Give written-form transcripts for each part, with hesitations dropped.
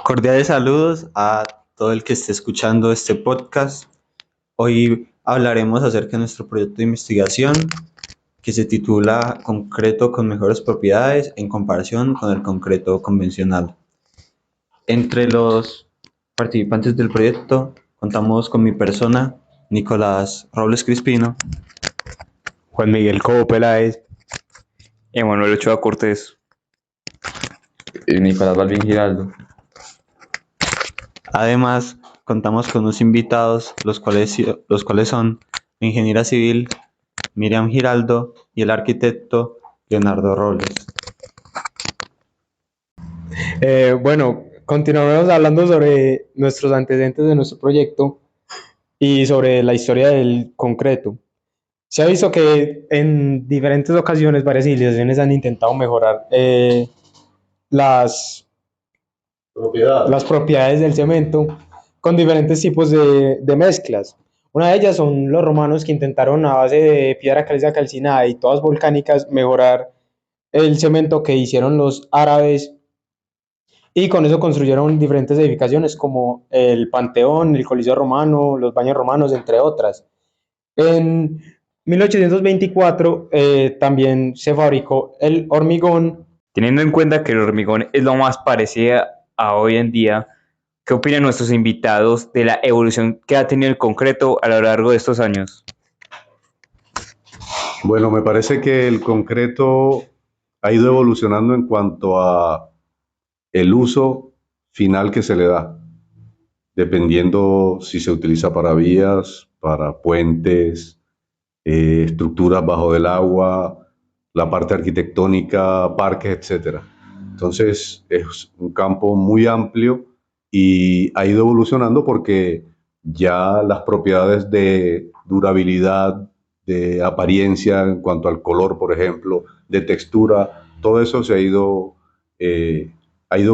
Cordiales saludos a todo el que esté escuchando este podcast. Hoy hablaremos acerca de nuestro proyecto de investigación que se titula Concreto con mejores propiedades en comparación con el concreto convencional. Entre los participantes del proyecto contamos con mi persona, Nicolás Robles Crispino, Juan Miguel Cobo Peláez, Emanuel Ochoa Cortés y Nicolás Balvin Giraldo. Además, contamos con unos invitados, los cuales son la ingeniera civil Miriam Giraldo y el arquitecto Leonardo Robles. Bueno, continuaremos hablando sobre nuestros antecedentes de nuestro proyecto y sobre la historia del concreto. Se ha visto que en diferentes ocasiones varias civilizaciones han intentado mejorar las propiedades del cemento con diferentes tipos de mezclas. Una de ellas son los romanos, que intentaron a base de piedra caliza calcinada y todas volcánicas mejorar el cemento que hicieron los árabes, y con eso construyeron diferentes edificaciones como el Panteón, el Coliseo Romano, los baños romanos, entre otras. En 1824 también se fabricó el hormigón. Teniendo en cuenta que el hormigón es lo más parecido a hoy en día, ¿qué opinan nuestros invitados de la evolución que ha tenido el concreto a lo largo de estos años? Bueno, me parece que el concreto ha ido evolucionando en cuanto a el uso final que se le da, dependiendo si se utiliza para vías, para puentes, estructuras bajo del agua, la parte arquitectónica, parques, etcétera. Entonces es un campo muy amplio y ha ido evolucionando porque ya las propiedades de durabilidad, de apariencia en cuanto al color, por ejemplo, de textura, todo eso ha ido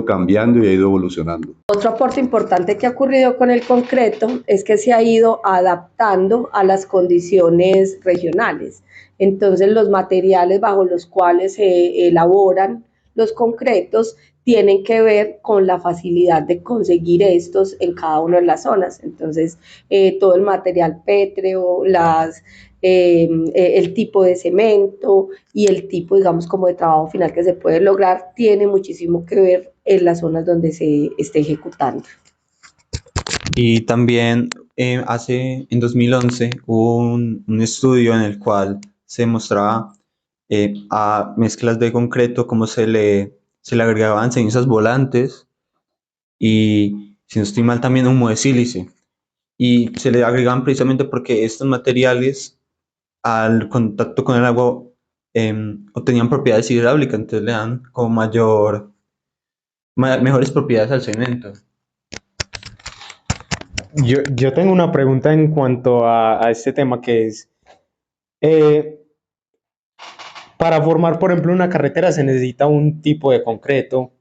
cambiando y ha ido evolucionando. Otro aporte importante que ha ocurrido con el concreto es que se ha ido adaptando a las condiciones regionales. Entonces, los materiales bajo los cuales se elaboran los concretos tienen que ver con la facilidad de conseguir estos en cada una de las zonas. Entonces, todo el material pétreo, el tipo de cemento y el tipo, digamos, como de trabajo final que se puede lograr, tiene muchísimo que ver en las zonas donde se esté ejecutando. Y también en 2011 hubo un estudio en el cual se mostraba a mezclas de concreto cómo se le agregaban cenizas volantes y, si no estoy mal, también humo de sílice. Y se le agregaban precisamente porque estos materiales, al contacto con el agua, obtenían propiedades hidráulicas, entonces le dan como mejores propiedades al cemento. Yo tengo una pregunta en cuanto a este tema, que es, para formar, por ejemplo, una carretera se necesita un tipo de concreto,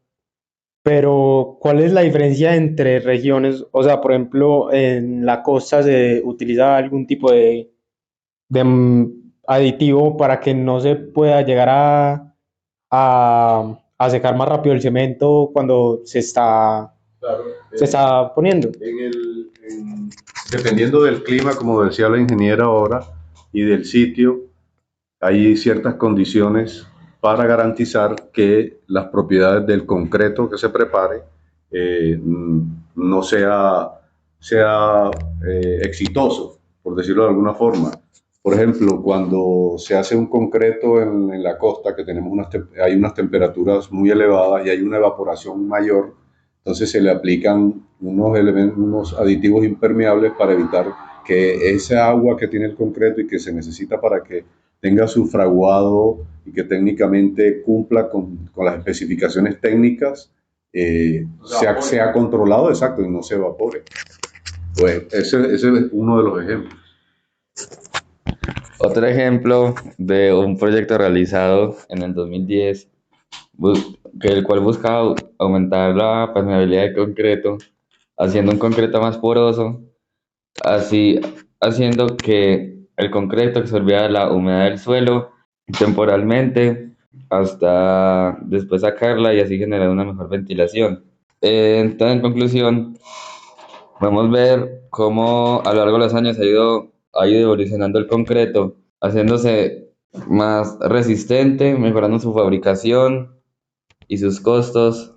pero ¿cuál es la diferencia entre regiones? O sea, por ejemplo, en la costa se utiliza algún tipo de aditivo para que no se pueda llegar a secar más rápido el cemento cuando se está poniendo. Dependiendo del clima, como decía la ingeniera ahora, y del sitio, hay ciertas condiciones para garantizar que las propiedades del concreto que se prepare no sea exitoso, por decirlo de alguna forma. Por ejemplo, cuando se hace un concreto en la costa, que hay unas temperaturas muy elevadas y hay una evaporación mayor, entonces se le aplican unos aditivos impermeables para evitar que esa agua que tiene el concreto y que se necesita para que tenga su fraguado y que técnicamente cumpla con las especificaciones técnicas, sea controlado, exacto, y no se evapore. Pues ese es uno de los ejemplos. Otro ejemplo de un proyecto realizado en el 2010, el cual buscaba aumentar la permeabilidad de concreto, haciendo un concreto más poroso, así haciendo que el concreto absorbiera la humedad del suelo temporalmente hasta después sacarla y así generar una mejor ventilación. Entonces, en conclusión, podemos ver cómo a lo largo de los años ha ido evolucionando el concreto, haciéndose más resistente, mejorando su fabricación y sus costos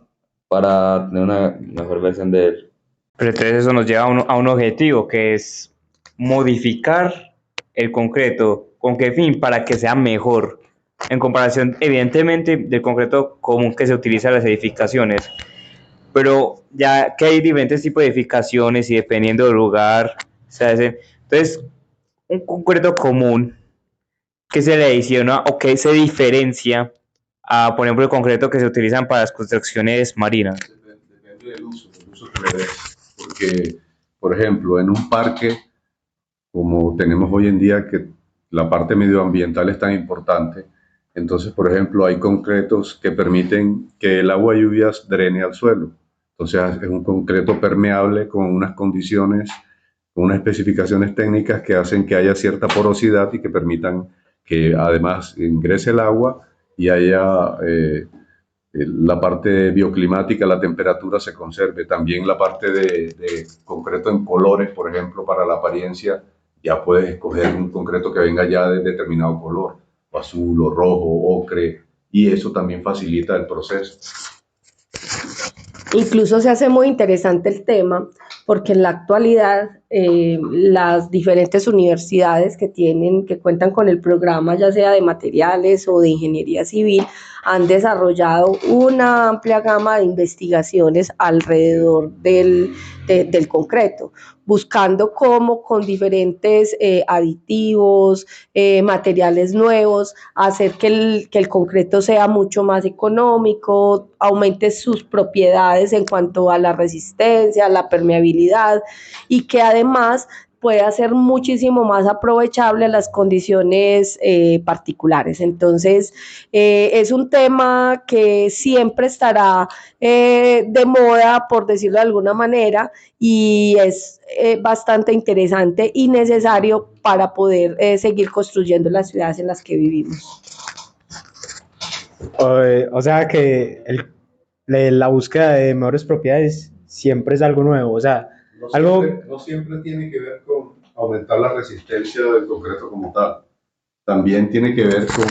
para tener una mejor versión de él. Pero entonces eso nos lleva a un objetivo que es modificar el concreto. ¿Con qué fin? Para que sea mejor. En comparación, evidentemente, del concreto común que se utiliza en las edificaciones. Pero ya que hay diferentes tipos de edificaciones y dependiendo del lugar, se hace. Entonces, un concreto común que se le adiciona o que se diferencia a, por ejemplo, el concreto que se utilizan para las construcciones marinas. Depende del uso que le des. Porque, por ejemplo, en un parque, como tenemos hoy en día, que la parte medioambiental es tan importante, entonces, por ejemplo, hay concretos que permiten que el agua de lluvias drene al suelo. Entonces, es un concreto permeable con unas condiciones, con unas especificaciones técnicas que hacen que haya cierta porosidad y que permitan que además ingrese el agua y haya la parte bioclimática, la temperatura se conserve. También la parte de concreto en colores, por ejemplo, para la apariencia, ya puedes escoger un concreto que venga ya de determinado color, o azul, o rojo, ocre, y eso también facilita el proceso. Incluso se hace muy interesante el tema porque en la actualidad las diferentes universidades que cuentan con el programa, ya sea de materiales o de ingeniería civil, han desarrollado una amplia gama de investigaciones alrededor del concreto, buscando cómo con diferentes aditivos, materiales nuevos, hacer que el concreto sea mucho más económico, aumente sus propiedades en cuanto a la resistencia, la permeabilidad y que además pueda ser muchísimo más aprovechable a las condiciones particulares. Entonces, es un tema que siempre estará de moda, por decirlo de alguna manera, y es bastante interesante y necesario para poder seguir construyendo las ciudades en las que vivimos. O sea que la búsqueda de mejores propiedades siempre es algo nuevo. O sea, No siempre tiene que ver con aumentar la resistencia del concreto como tal. También tiene que ver con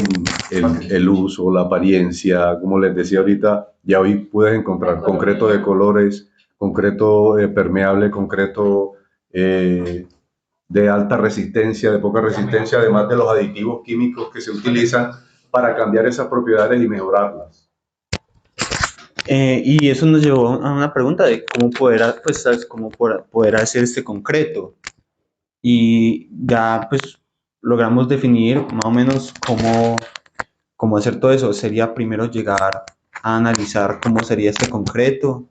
el uso, la apariencia. Como les decía ahorita, ya hoy puedes encontrar concreto de colores, concreto permeable, concreto de alta resistencia, de poca resistencia, además de los aditivos químicos que se utilizan para cambiar esas propiedades y mejorarlas. Y eso nos llevó a una pregunta de cómo poder hacer este concreto. Y ya pues logramos definir más o menos cómo hacer todo eso. Sería primero llegar a analizar cómo sería este concreto,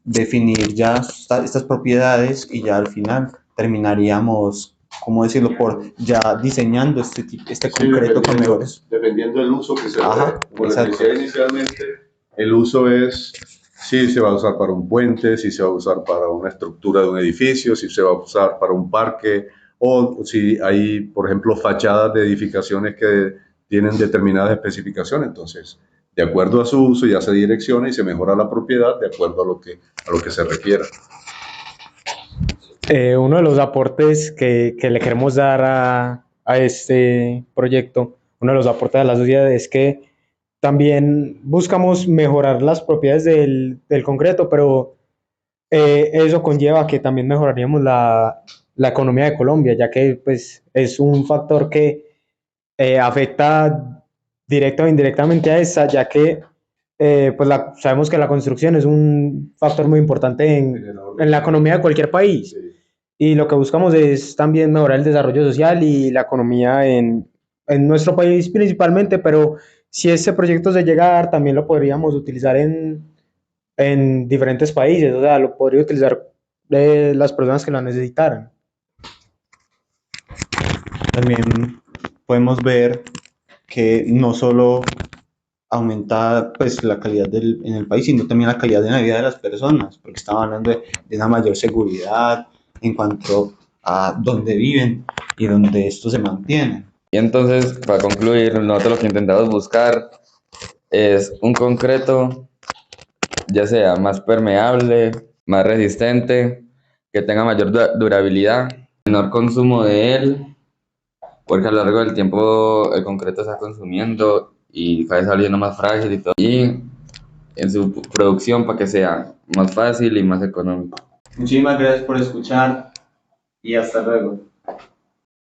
definir ya estas propiedades y ya al final terminaríamos, ¿cómo decirlo?, por ya diseñando este concreto con mejores. Dependiendo del uso que se le dé. Como les Exacto. decía inicialmente, el uso es si se va a usar para un puente, si se va a usar para una estructura de un edificio, si se va a usar para un parque, o si hay, por ejemplo, fachadas de edificaciones que tienen determinadas especificaciones. Entonces, de acuerdo a su uso, ya se direcciona y se mejora la propiedad de acuerdo a lo que se requiera. Uno de los aportes que le queremos dar a este proyecto, uno de los aportes a la sociedad es que también buscamos mejorar las propiedades del concreto, pero eso conlleva que también mejoraríamos la economía de Colombia, ya que pues, es un factor que afecta directa o indirectamente a esa, ya que pues sabemos que la construcción es un factor muy importante en la economía de cualquier país. Sí. Y lo que buscamos es también mejorar el desarrollo social y la economía en nuestro país principalmente, pero si ese proyecto se llega a dar, también lo podríamos utilizar en diferentes países, o sea, lo podría utilizar las personas que lo necesitaran. También podemos ver que no solo aumenta pues la calidad en el país, sino también la calidad de la vida de las personas, porque estamos hablando de una mayor seguridad en cuanto a dónde viven y dónde esto se mantiene. Y entonces, para concluir, nosotros lo que intentamos buscar es un concreto ya sea más permeable, más resistente, que tenga mayor durabilidad, menor consumo de él, porque a lo largo del tiempo el concreto se está consumiendo y cada vez saliendo más frágil y todo. Y en su producción para que sea más fácil y más económico. Muchísimas gracias por escuchar y hasta luego.